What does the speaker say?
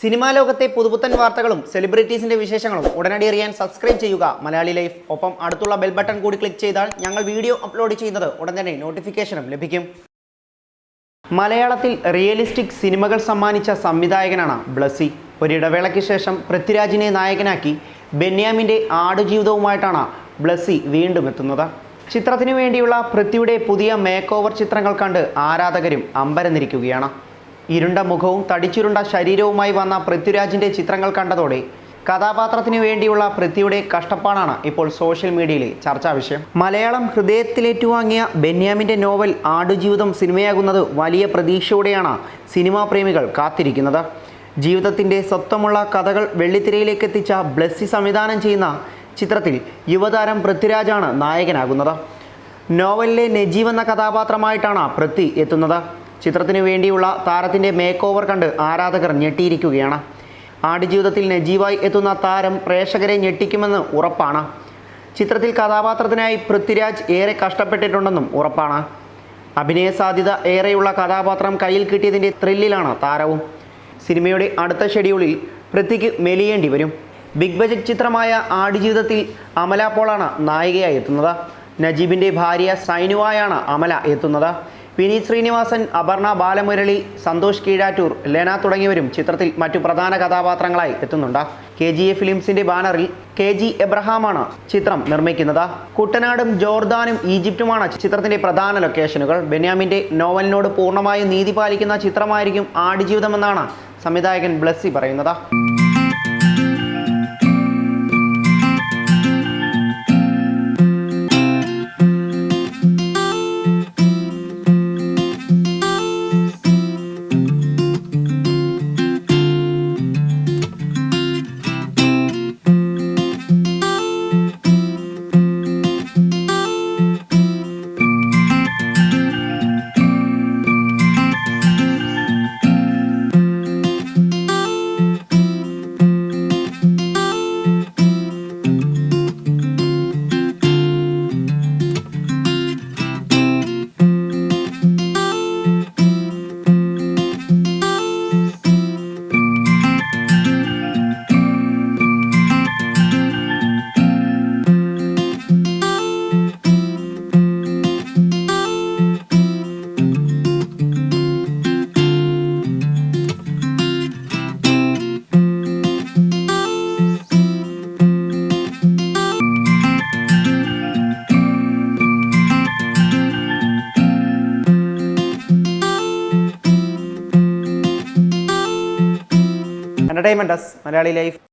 Cinema ലോകത്തെ പുതുപുത്തൻ വാർത്തകളും സെലിബ്രിറ്റീസിന്റെ വിശേഷങ്ങളും ഉടനടി അറിയാൻ സബ്സ്ക്രൈബ് ചെയ്യുക മലയാളി ലൈഫ്. ഒപ്പം അടുത്തുള്ള ബെൽ ബട്ടൺ കൂടി ക്ലിക്ക് ചെയ്താൽ ഞങ്ങൾ വീഡിയോ അപ്ലോഡ് ചെയ്യുന്നത് ഉടൻ തന്നെ നോട്ടിഫിക്കേഷനും ലഭിക്കും. മലയാളത്തിൽ റിയലിസ്റ്റിക് സിനിമകൾ സമ്മാനിച്ച സംവിധായകനാണ് ബ്ലസ്സി. ഒരിടവേളയ്ക്ക് ശേഷം പൃഥ്വിരാജിനെ നായകനാക്കി ബെന്യാമിൻ്റെ ആടുജീവിതവുമായിട്ടാണ് ബ്ലസ്സി വീണ്ടും എത്തുന്നത്. ചിത്രത്തിനു വേണ്ടിയുള്ള പൃഥ്വിയുടെ പുതിയ മേക്ക് ഓവർ ചിത്രങ്ങൾ കണ്ട് ആരാധകരും അമ്പരന്നിരിക്കുകയാണ്. ഇരുണ്ട മുഖവും തടിച്ചുരുണ്ട ശരീരവുമായി വന്ന പൃഥ്വിരാജിൻ്റെ ചിത്രങ്ങൾ കണ്ടതോടെ കഥാപാത്രത്തിനു വേണ്ടിയുള്ള പൃഥ്വിയുടെ കഷ്ടപ്പാടാണ് ഇപ്പോൾ സോഷ്യൽ മീഡിയയിലെ ചർച്ചാ വിഷയം. മലയാളം ഹൃദയത്തിലേറ്റുവാങ്ങിയ ബെന്യാമിൻ്റെ നോവൽ ആടുജീവിതം സിനിമയാകുന്നത് വലിയ പ്രതീക്ഷയോടെയാണ് സിനിമാ പ്രേമികൾ കാത്തിരിക്കുന്നത്. ജീവിതത്തിൻ്റെ സ്വത്വമുള്ള കഥകൾ വെള്ളിത്തിരയിലേക്ക് എത്തിച്ച ബ്ലസ്സി സംവിധാനം ചെയ്യുന്ന ചിത്രത്തിൽ യുവതാരം പൃഥ്വിരാജാണ് നായകനാകുന്നത്. നോവലിലെ നജീവ് എന്ന കഥാപാത്രമായിട്ടാണ് പൃഥ്വി എത്തുന്നത്. ചിത്രത്തിനു വേണ്ടിയുള്ള താരത്തിൻ്റെ മേക്ക് ഓവർ കണ്ട് ആരാധകർ ഞെട്ടിയിരിക്കുകയാണ്. ആടുജീവിതത്തിൽ നജീവായി എത്തുന്ന താരം പ്രേക്ഷകരെ ഞെട്ടിക്കുമെന്ന് ഉറപ്പാണ്. ചിത്രത്തിൽ കഥാപാത്രത്തിനായി പൃഥ്വിരാജ് ഏറെ കഷ്ടപ്പെട്ടിട്ടുണ്ടെന്നും ഉറപ്പാണ്. അഭിനയ സാധ്യത ഏറെയുള്ള കഥാപാത്രം കയ്യിൽ കിട്ടിയതിൻ്റെ ത്രില്ലിലാണ് താരവും. സിനിമയുടെ അടുത്ത ഷെഡ്യൂളിൽ പൃഥ്വിക്ക് മെലിയേണ്ടി വരും. ബിഗ് ബജറ്റ് ചിത്രമായ ആടുജീവിതത്തിൽ അമല പോളാണ് നായികയായി എത്തുന്നത്. നജീബിൻ്റെ ഭാര്യ സൈനുവായാണ് അമല എത്തുന്നത്. വിനീത് ശ്രീനിവാസൻ, അപർണ ബാലമുരളി, സന്തോഷ് കീഴാറ്റൂർ, ലെന തുടങ്ങിയവരും ചിത്രത്തിൽ മറ്റു പ്രധാന കഥാപാത്രങ്ങളായി എത്തുന്നുണ്ട്. KGA ഫിലിംസിൻ്റെ ബാനറിൽ KG എബ്രഹാമാണ് ചിത്രം നിർമ്മിക്കുന്നത്. കുട്ടനാടും ജോർദാനും ഈജിപ്തുമാണ് ചിത്രത്തിൻ്റെ പ്രധാന ലൊക്കേഷനുകൾ. ബെന്യാമിൻ്റെ നോവലിനോട് പൂർണ്ണമായും നീതി പാലിക്കുന്ന ചിത്രമായിരിക്കും ആടുജീവിതമെന്നാണ് സംവിധായകൻ ബ്ലസ്സി പറയുന്നത്. Entertainment Us, Malayali Life.